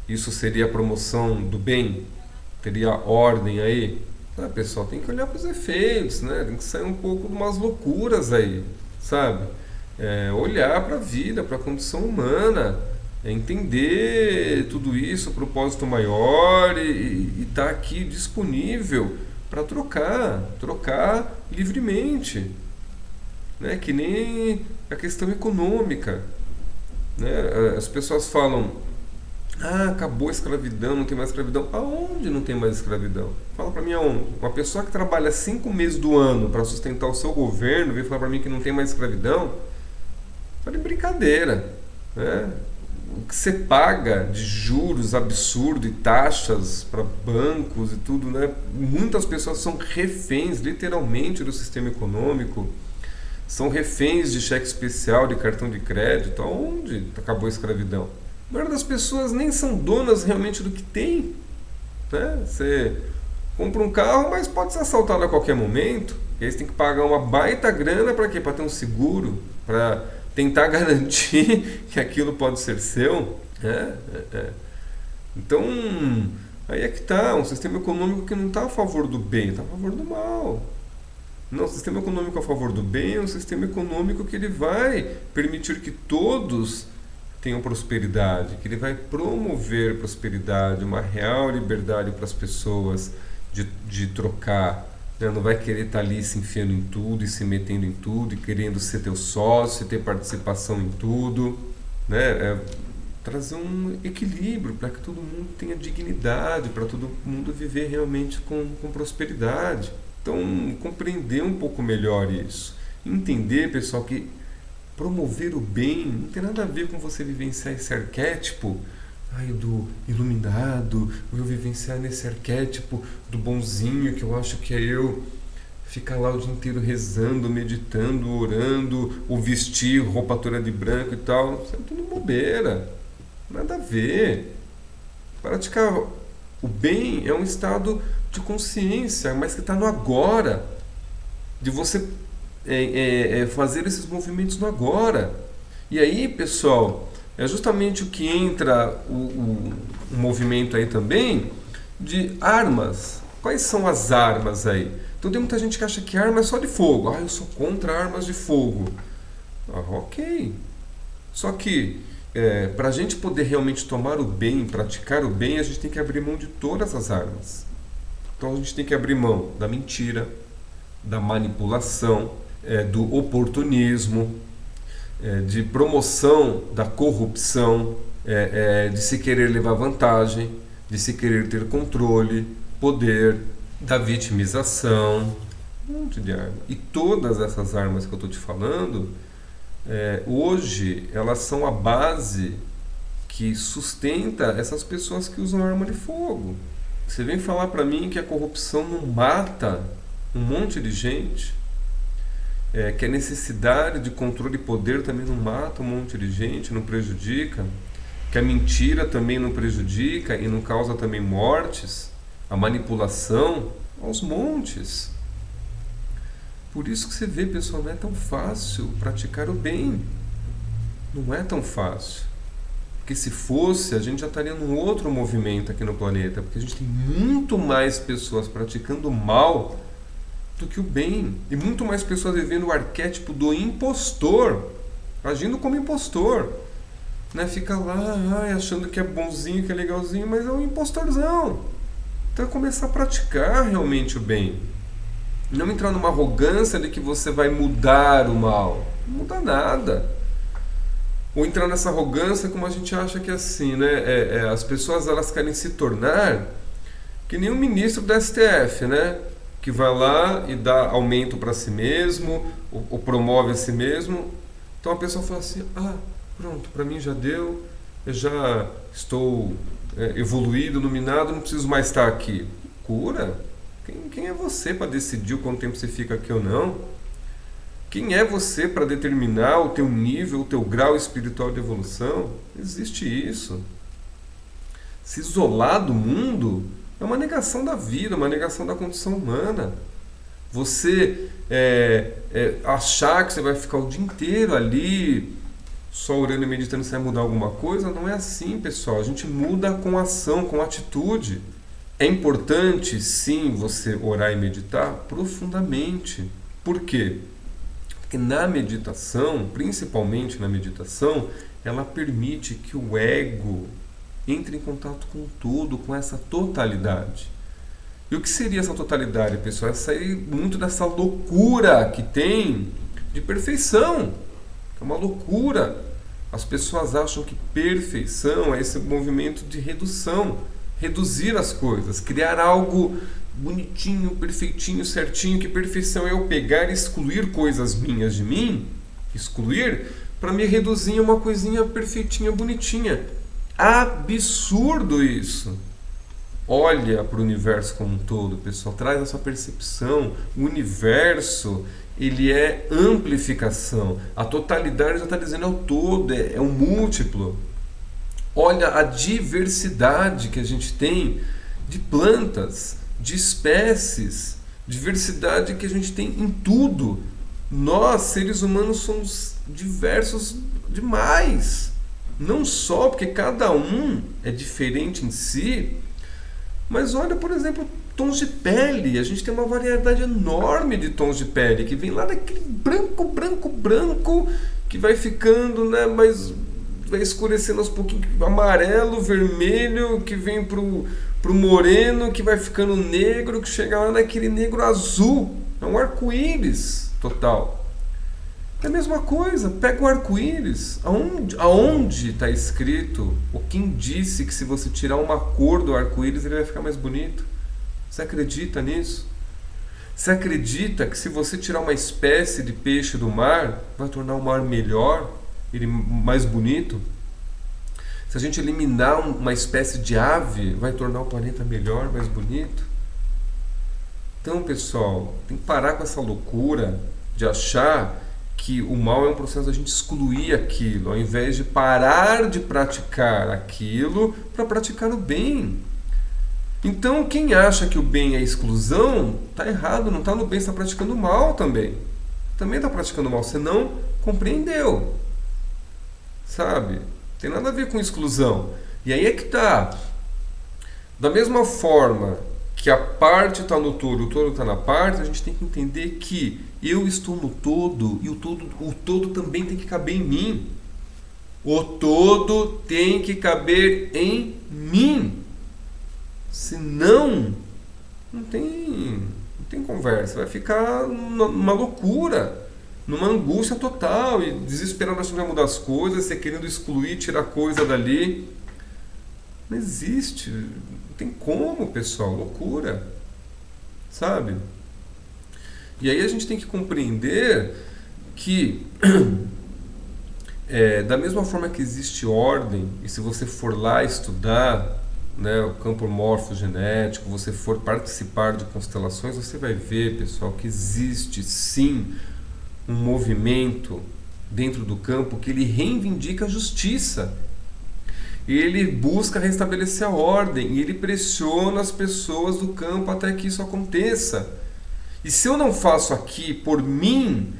isso seria a promoção do bem? Teria ordem aí? Ah, pessoal, tem que olhar para os efeitos, né? Tem que sair um pouco de umas loucuras aí, sabe? Olhar para a vida, para a condição humana, entender tudo isso, o propósito maior e estar aqui disponível para trocar livremente, né? Que nem a questão econômica, né? As pessoas falam: ah, acabou a escravidão, não tem mais escravidão. Aonde não tem mais escravidão? Fala pra mim aonde. Uma pessoa que trabalha 5 meses do ano para sustentar o seu governo vem falar pra mim que não tem mais escravidão? Tá de brincadeira, né? O que você paga de juros absurdos e taxas para bancos e tudo, né? Muitas pessoas são reféns, literalmente, do sistema econômico. São reféns de cheque especial, de cartão de crédito. Aonde acabou a escravidão? A maioria das pessoas nem são donas realmente do que tem, né? Você compra um carro, mas pode ser assaltado a qualquer momento. E aí você tem que pagar uma baita grana para quê? Para ter um seguro, para tentar garantir que aquilo pode ser seu. Então, aí é que está, um sistema econômico que não está a favor do bem, está a favor do mal. Não, o sistema econômico a favor do bem é um sistema econômico que ele vai permitir que todos tenham prosperidade, que ele vai promover prosperidade, uma real liberdade para as pessoas de trocar, né? Não vai querer estar ali se enfiando em tudo e se metendo em tudo e querendo ser teu sócio e ter participação em tudo, né? Trazer um equilíbrio para que todo mundo tenha dignidade, para todo mundo viver realmente com prosperidade. Então, compreender um pouco melhor isso. Entender, pessoal, que promover o bem não tem nada a ver com você vivenciar esse arquétipo do iluminado, eu vivenciar nesse arquétipo do bonzinho, que eu acho que é eu ficar lá o dia inteiro rezando, meditando, orando, ou vestir roupa toda de branco e tal. Isso é tudo bobeira, nada a ver. Praticar o bem é um estado de consciência, mas que está no agora, de você fazer esses movimentos no agora. E aí, pessoal, é justamente o que entra o movimento aí também de armas. Quais são as armas aí? Então tem muita gente que acha que arma é só de fogo. Eu sou contra armas de fogo. Ok. Só que para a gente poder realmente tomar o bem, praticar o bem, a gente tem que abrir mão de todas as armas. Então a gente tem que abrir mão da mentira, da manipulação, do oportunismo, de promoção da corrupção, de se querer levar vantagem, de se querer ter controle, poder, da vitimização, um monte de arma. E todas essas armas que eu estou te falando, hoje elas são a base que sustenta essas pessoas que usam arma de fogo. Você vem falar para mim que a corrupção não mata um monte de gente, que a necessidade de controle e poder também não mata um monte de gente, não prejudica, que a mentira também não prejudica e não causa também mortes, a manipulação, aos montes. Por isso que você vê, pessoal, não é tão fácil praticar o bem. Não é tão fácil. Porque se fosse, a gente já estaria num outro movimento aqui no planeta, porque a gente tem muito mais pessoas praticando o mal do que o bem, e muito mais pessoas vivendo o arquétipo do impostor, agindo como impostor, né? Fica lá achando que é bonzinho, que é legalzinho, mas é um impostorzão. Então é começar a praticar realmente o bem, não entrar numa arrogância de que você vai mudar o mal, não muda nada. Ou entrar nessa arrogância como a gente acha que é assim, né? As pessoas elas querem se tornar que nem um ministro do STF, né? Que vai lá e dá aumento para si mesmo, ou promove a si mesmo. Então a pessoa fala assim: pronto, para mim já deu, eu já estou evoluído, iluminado, não preciso mais estar aqui. Cura. Quem é você para decidir o quanto tempo você fica aqui ou não? Quem é você para determinar o teu nível, o teu grau espiritual de evolução? Não existe isso. Se isolar do mundo é uma negação da vida, uma negação da condição humana. Você achar que você vai ficar o dia inteiro ali só orando e meditando, você vai mudar alguma coisa, não é assim, pessoal. A gente muda com ação, com atitude. É importante, sim, você orar e meditar profundamente. Por quê? Porque na meditação, principalmente na meditação, ela permite que o ego entre em contato com todo, com essa totalidade. E o que seria essa totalidade, pessoal? É sair muito dessa loucura que tem de perfeição. É uma loucura. As pessoas acham que perfeição é esse movimento de redução, reduzir as coisas, criar algo bonitinho, perfeitinho, certinho, que perfeição é eu pegar e excluir coisas minhas de mim, excluir, para me reduzir em uma coisinha perfeitinha, bonitinha. Absurdo isso! Olha para o universo como um todo, pessoal, traz essa percepção. O universo, ele é amplificação. A totalidade já está dizendo é o todo, é um múltiplo. Olha a diversidade que a gente tem de plantas, de espécies, diversidade que a gente tem em tudo. Nós, seres humanos, somos diversos demais. Não só porque cada um é diferente em si, mas olha, por exemplo, tons de pele. A gente tem uma variedade enorme de tons de pele, que vem lá daquele branco, branco, branco, que vai ficando, né, mas vai escurecendo aos pouquinhos, amarelo, vermelho, que vem pro moreno, que vai ficando negro, que chega lá naquele negro azul. É um arco-íris total. É a mesma coisa, pega o arco-íris. Aonde está escrito, ou quem disse que se você tirar uma cor do arco-íris ele vai ficar mais bonito? Você acredita nisso? Você acredita que se você tirar uma espécie de peixe do mar, vai tornar o mar melhor, ele mais bonito? Se a gente eliminar uma espécie de ave, vai tornar o planeta melhor, mais bonito? Então, pessoal, tem que parar com essa loucura de achar que o mal é um processo da gente excluir aquilo, ao invés de parar de praticar aquilo para praticar o bem. Então, quem acha que o bem é exclusão, está errado, não está no bem, está praticando o mal também. Também está praticando o mal, você não compreendeu. Sabe? Tem nada a ver com exclusão. E aí é que está. Da mesma forma que a parte está no todo, o todo está na parte, a gente tem que entender que eu estou no todo e o todo também tem que caber em mim. O todo tem que caber em mim. Senão, não tem conversa. Vai ficar numa loucura, numa angústia total e desesperado achando que vai mudar as coisas, você querendo excluir, tirar coisa dali. Não existe. Não tem como, pessoal. Loucura. Sabe? E aí a gente tem que compreender que da mesma forma que existe ordem, e se você for lá estudar, né, o campo morfogenético, você for participar de constelações, você vai ver, pessoal, que existe sim um movimento dentro do campo que ele reivindica a justiça. Ele busca restabelecer a ordem e ele pressiona as pessoas do campo até que isso aconteça. E se eu não faço aqui por mim,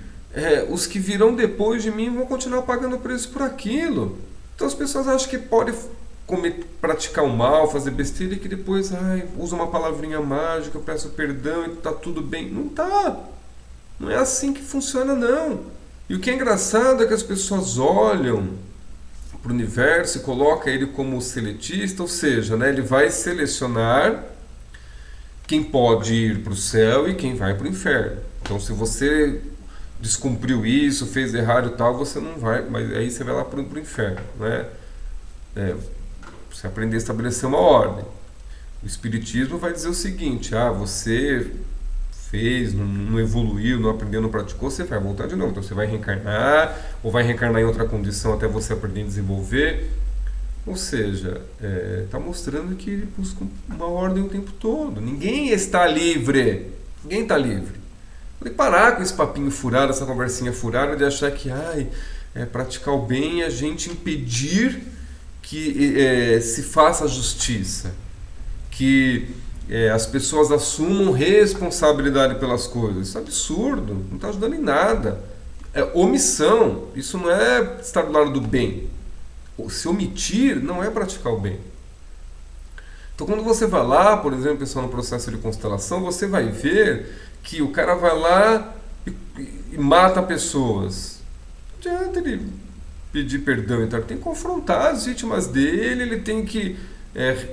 os que virão depois de mim vão continuar pagando o preço por aquilo. Então as pessoas acham que podem praticar o mal, fazer besteira e que depois usa uma palavrinha mágica, eu peço perdão e está tudo bem. Não tá. Não é assim que funciona, não. E o que é engraçado é que as pessoas olham para o universo e colocam ele como seletista, ou seja, né, ele vai selecionar quem pode ir para o céu e quem vai para o inferno. Então, se você descumpriu isso, fez errado e tal, você não vai, mas aí você vai lá para o inferno, né? Você aprender a estabelecer uma ordem. O Espiritismo vai dizer o seguinte: você fez, não evoluiu, não aprendeu, não praticou, você vai voltar de novo. Então você vai reencarnar, ou vai reencarnar em outra condição até você aprender a desenvolver. Ou seja, está mostrando que ele busca uma ordem o tempo todo. Ninguém está livre. Ninguém está livre. Tem que parar com esse papinho furado, essa conversinha furada de achar que praticar o bem é a gente impedir que se faça a justiça. Que as pessoas assumam responsabilidade pelas coisas. Isso é absurdo. Não está ajudando em nada. É omissão. Isso não é estar do lado do bem. Se omitir não é praticar o bem. Então quando você vai lá, por exemplo, pessoal, no processo de constelação, você vai ver que o cara vai lá e mata pessoas. Não adianta ele pedir perdão, então ele tem que confrontar as vítimas dele, ele tem que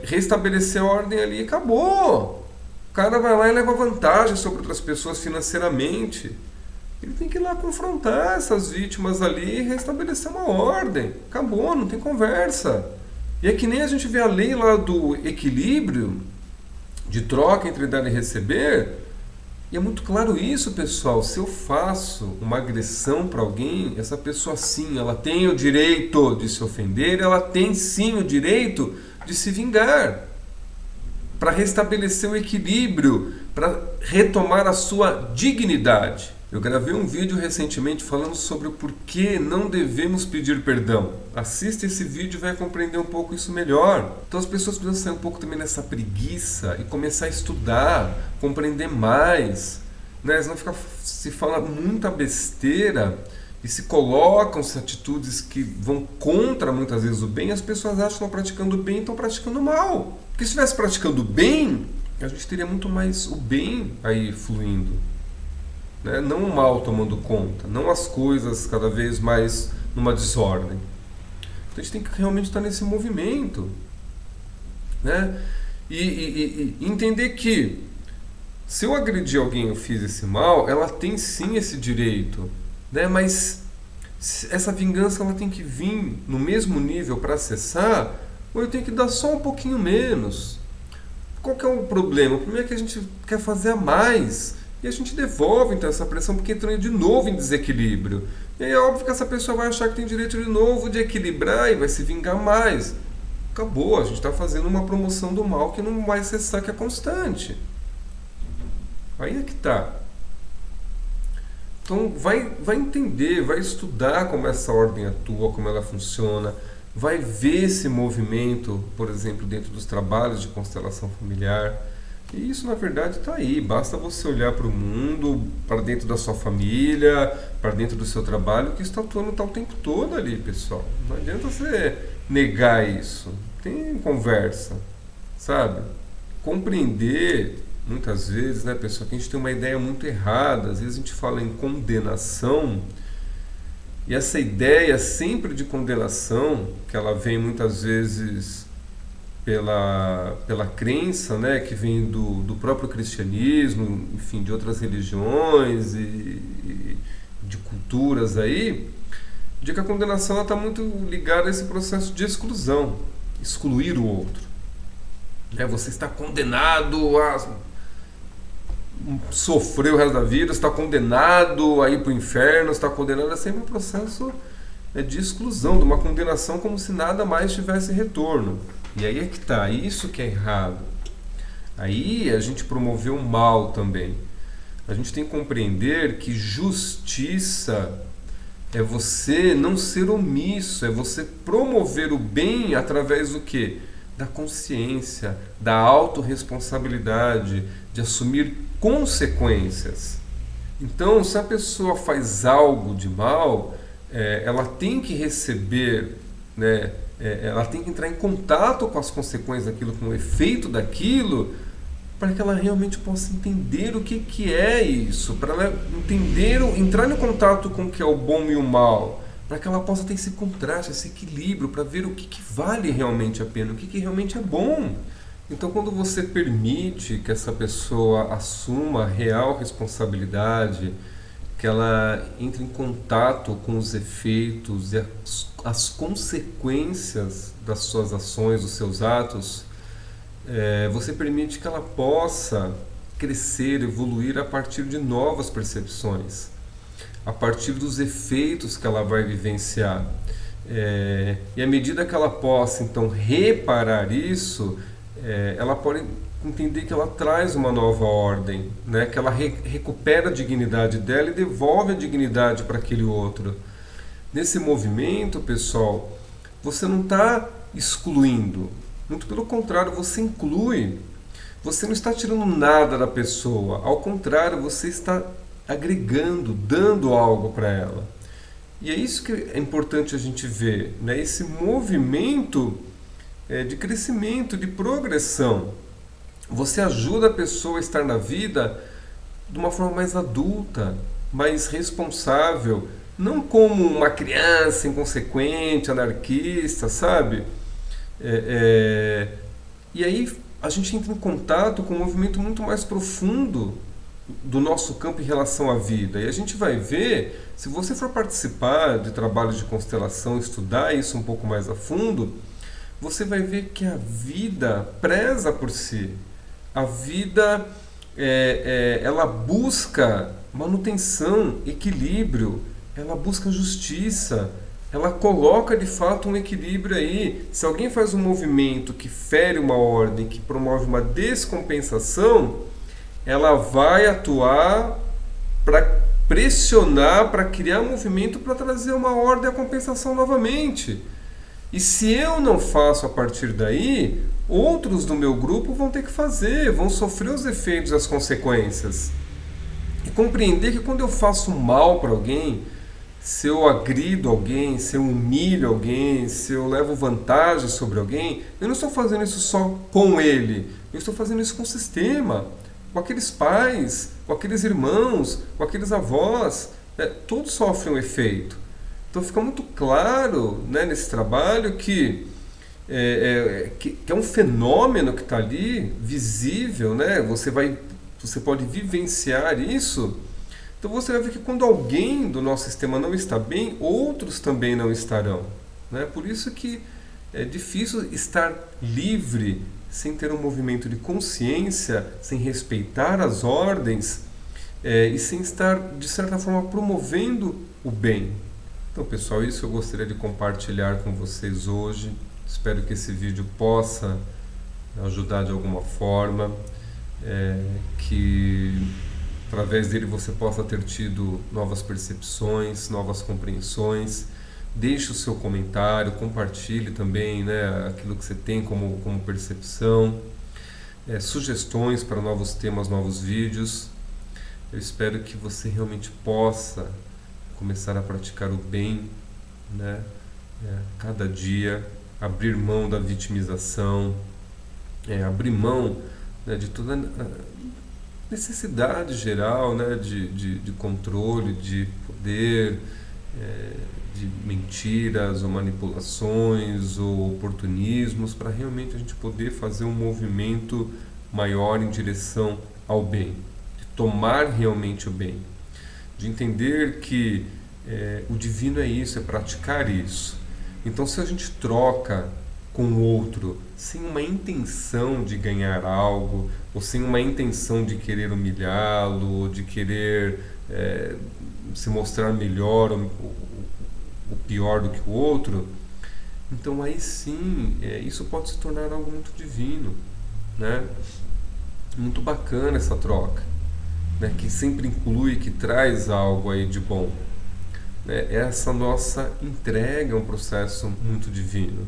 restabelecer a ordem ali e acabou. O cara vai lá e leva vantagem sobre outras pessoas financeiramente. Ele tem que ir lá confrontar essas vítimas ali e restabelecer uma ordem. Acabou, não tem conversa. E é que nem a gente vê a lei lá do equilíbrio, de troca entre dar e receber. E é muito claro isso, pessoal. Se eu faço uma agressão para alguém, essa pessoa sim, ela tem o direito de se ofender, ela tem sim o direito de se vingar. Para restabelecer o equilíbrio, para retomar a sua dignidade. Eu gravei um vídeo recentemente falando sobre o porquê não devemos pedir perdão. Assista esse vídeo e vai compreender um pouco isso melhor. Então as pessoas precisam sair um pouco também dessa preguiça e começar a estudar, compreender mais. Né? Senão se fala muita besteira e se colocam-se atitudes que vão contra muitas vezes o bem, as pessoas acham que estão praticando o bem e estão praticando o mal. Porque se estivesse praticando o bem, a gente teria muito mais o bem aí fluindo. Né? Não o mal tomando conta, não as coisas cada vez mais numa desordem. Então a gente tem que realmente estar nesse movimento, né? E entender que se eu agredir alguém, eu fiz esse mal, ela tem sim esse direito, né? Mas essa vingança ela tem que vir no mesmo nível para acessar, ou eu tenho que dar só um pouquinho menos. Qual que é o problema? O problema é que a gente quer fazer a mais. E a gente devolve então essa pressão porque entra de novo em desequilíbrio. E aí é óbvio que essa pessoa vai achar que tem direito de novo de equilibrar e vai se vingar mais. Acabou, a gente está fazendo uma promoção do mal que não vai cessar, que é constante. Aí é que está. Então vai entender, vai estudar como essa ordem atua, como ela funciona, vai ver esse movimento, por exemplo, dentro dos trabalhos de constelação familiar. E isso, na verdade, está aí. Basta você olhar para o mundo, para dentro da sua família, para dentro do seu trabalho, que isso está atuando o tempo todo ali, pessoal. Não adianta você negar isso. Tem conversa, sabe? Compreender, muitas vezes, né, pessoal, que a gente tem uma ideia muito errada. Às vezes a gente fala em condenação, e essa ideia sempre de condenação, que ela vem muitas vezes pela crença, né, que vem do próprio cristianismo, enfim, de outras religiões e de culturas aí, de que a condenação está muito ligada a esse processo de exclusão, excluir o outro. Né, você está condenado a sofrer o resto da vida, está condenado a ir para o inferno, está condenado, é sempre um processo de exclusão, de uma condenação como se nada mais tivesse retorno. E aí é que está, isso que é errado. Aí a gente promoveu o mal também. A gente tem que compreender que justiça é você não ser omisso, é você promover o bem através do quê? Da consciência, da autorresponsabilidade, de assumir consequências. Então, se a pessoa faz algo de mal, ela tem que receber, né, ela tem que entrar em contato com as consequências daquilo, com o efeito daquilo, para que ela realmente possa entender o que é isso, para ela entender, entrar em contato com o que é o bom e o mal, para que ela possa ter esse contraste, esse equilíbrio, para ver o que vale realmente a pena, o que realmente é bom. Então, quando você permite que essa pessoa assuma a real responsabilidade, que ela entre em contato com os efeitos e as consequências das suas ações, dos seus atos, você permite que ela possa crescer, evoluir a partir de novas percepções, a partir dos efeitos que ela vai vivenciar. E à medida que ela possa, então, reparar isso, ela pode entender que ela traz uma nova ordem, né? Que ela recupera a dignidade dela e devolve a dignidade para aquele outro. Nesse movimento, pessoal, você não está excluindo, muito pelo contrário, você inclui. Você não está tirando nada da pessoa, ao contrário, você está agregando, dando algo para ela. E é isso que é importante a gente ver, né? Esse movimento de crescimento, de progressão. Você ajuda a pessoa a estar na vida de uma forma mais adulta, mais responsável, não como uma criança inconsequente, anarquista, sabe? E aí a gente entra em contato com um movimento muito mais profundo do nosso campo em relação à vida. E a gente vai ver, se você for participar de trabalhos de constelação, estudar isso um pouco mais a fundo, você vai ver que a vida preza por si. A vida, ela busca manutenção, equilíbrio, ela busca justiça, ela coloca de fato um equilíbrio aí. Se alguém faz um movimento que fere uma ordem, que promove uma descompensação, ela vai atuar para pressionar, para criar um movimento para trazer uma ordem à compensação novamente. E se eu não faço a partir daí, outros do meu grupo vão ter que fazer, vão sofrer os efeitos, as consequências. E compreender que quando eu faço mal para alguém, se eu agrido alguém, se eu humilho alguém, se eu levo vantagem sobre alguém, eu não estou fazendo isso só com ele, eu estou fazendo isso com o sistema, com aqueles pais, com aqueles irmãos, com aqueles avós, todos sofrem um efeito. Então fica muito claro, né, nesse trabalho que é um fenômeno que está ali, visível, né? Você pode vivenciar isso. Então você vai ver que quando alguém do nosso sistema não está bem, outros também não estarão, né? Por isso que é difícil estar livre sem ter um movimento de consciência, sem respeitar as ordens e sem estar, de certa forma, promovendo o bem. Então, pessoal, isso eu gostaria de compartilhar com vocês hoje. Espero que esse vídeo possa ajudar de alguma forma, que através dele você possa ter tido novas percepções, novas compreensões. Deixe o seu comentário, compartilhe também, né, aquilo que você tem como percepção, sugestões para novos temas, novos vídeos. Eu espero que você realmente possa começar a praticar o bem, né, cada dia, abrir mão da vitimização, abrir mão, né, de toda a necessidade geral, né, de controle, de poder, de mentiras ou manipulações ou oportunismos, para realmente a gente poder fazer um movimento maior em direção ao bem, de tomar realmente o bem, de entender que o divino é isso, é praticar isso. Então, se a gente troca com o outro sem uma intenção de ganhar algo, ou sem uma intenção de querer humilhá-lo, ou de querer se mostrar melhor ou pior do que o outro, então aí sim, isso pode se tornar algo muito divino, né? Muito bacana essa troca, né? Que sempre inclui, que traz algo aí de bom. Essa nossa entrega é um processo muito divino.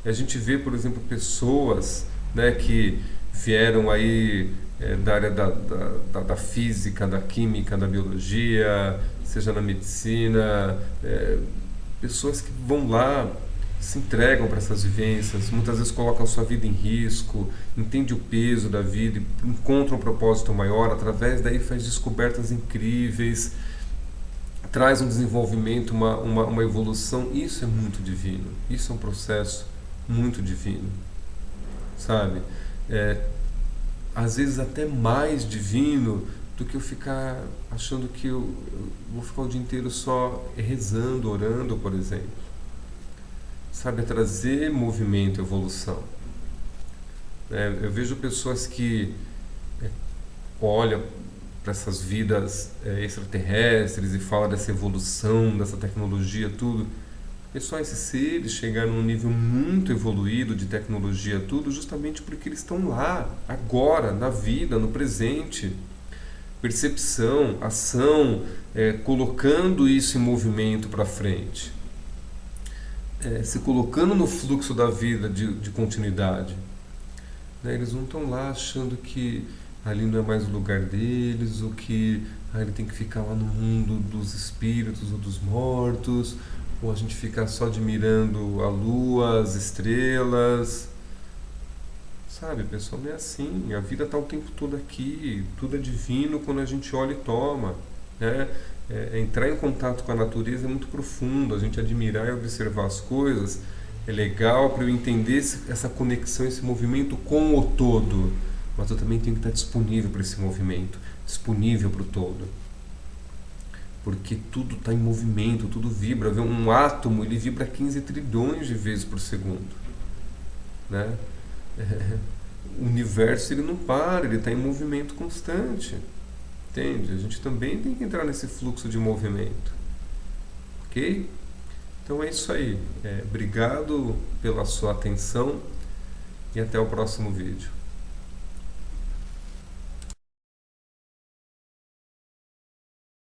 E a gente vê, por exemplo, pessoas, né, que vieram aí da área da física, da química, da biologia, seja na medicina, pessoas que vão lá, se entregam para essas vivências, muitas vezes colocam a sua vida em risco, entendem o peso da vida, encontram um propósito maior, através daí faz descobertas incríveis, traz um desenvolvimento, uma evolução. Isso é muito divino, isso é um processo muito divino, sabe? Às vezes até mais divino do que eu ficar achando que eu vou ficar o dia inteiro só rezando, orando, por exemplo. Sabe, é trazer movimento, evolução. Eu vejo pessoas que olham para essas vidas extraterrestres e falam dessa evolução, dessa tecnologia, tudo. E só esses seres chegaram num nível muito evoluído de tecnologia, tudo, justamente porque eles estão lá, agora, na vida, no presente. Percepção, ação, colocando isso em movimento para frente. Se colocando no fluxo da vida de continuidade. Né? Eles não estão lá achando que ali não é mais o lugar deles, ou que ele tem que ficar lá no mundo dos espíritos ou dos mortos, ou a gente ficar só admirando a lua, as estrelas. Sabe, pessoal, não é assim. A vida está o tempo todo aqui, tudo é divino quando a gente olha e toma. Né? Entrar em contato com a natureza é muito profundo, a gente admirar e observar as coisas é legal para eu entender essa conexão, esse movimento com o todo. Mas eu também tenho que estar disponível para esse movimento, disponível para o todo. Porque tudo está em movimento, tudo vibra. Um átomo, ele vibra 15 trilhões de vezes por segundo. Né? O universo, ele não para, ele está em movimento constante. Entende? A gente também tem que entrar nesse fluxo de movimento. Ok? Então é isso aí. Obrigado pela sua atenção e até o próximo vídeo.